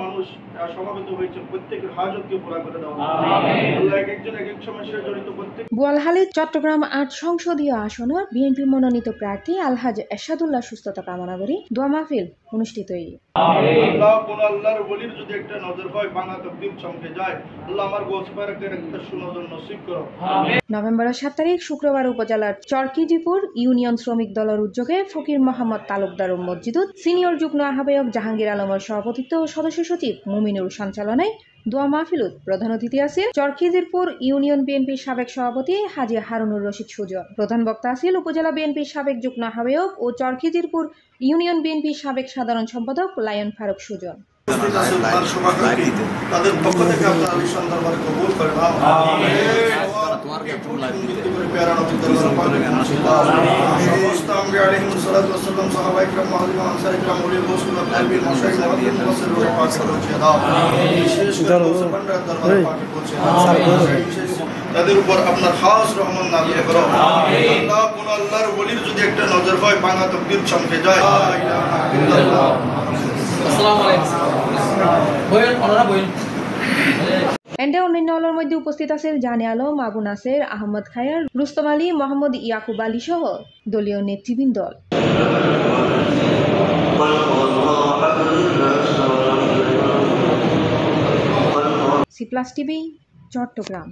মানুষ সমাবেত হয়েছে, প্রত্যেকের হাজতকে পুরা করে দাও। আল্লাহ একজন এক এক সমস্যায় জড়িত প্রত্যেক। বোয়ালখালী চট্টগ্রাম ৮ সংসদীয় আসনের বিএনপি মনোনীত প্রার্থী আলহাজ এরশাদুল্লাহ সুস্থতা কামনা করে দোয়া মাহফিল অনুষ্ঠিত। আল্লাহ কোন আল্লাহর ওলির যদি একটা নজর হয় বাংলা তকদীর চমকে যায়, আল্লাহ আমার গোসপারকের একটা সুনজর নসিব করো। নভেম্বরের ৭ তারিখ শুক্রবার উপজেলার চরকিজিপুর ইউনিয়ন শ্রমিক দলের উদ্যোগে ফকির মোহাম্মদ তালুকদার মসজিদুত সিনিয়র যুগ্ম আহ্বায়ক জাহাঙ্গীর আলমের সভাপতিত্ব ও সদস্য সচিব মুমিনুর সঞ্চালনায় দোয়া মাহফিলত প্রধান অতিথি আছেন চরকিজিরপুর ইউনিয়ন বিএনপির সাবেক সভাপতি হাজী হারুনুর রশিদ সুজন। প্রধান বক্তা আছেন উপজেলা বিএনপির সাবেক যুগ্ম আহ্বায়ক ও চরকিজিরপুর ইউনিয়ন বিএনপির সাবেক সাধারণ সম্পাদক লায়ন ফারুক সুজন। তাদের পক্ষ থেকে আপনারা ঈশান দরবারে কবুল করেন। তাদের উপর আপনার খাস রহমত নাযিল করো। আল্লাহ কোন আল্লাহর ওলির যদি একটা নজর হয় বাংলা তকদীর চমকে যায়। এন্ডে অন্যান্য আলোর মধ্যে উপস্থিত আছেন জানে আলম, আবু নাসের, আহমদ খায়ার, রুস্তম আলী, মোহাম্মদ ইয়াকুব আলী সহ দলীয় নেতৃবৃন্দ। C plus TV, Chittagong.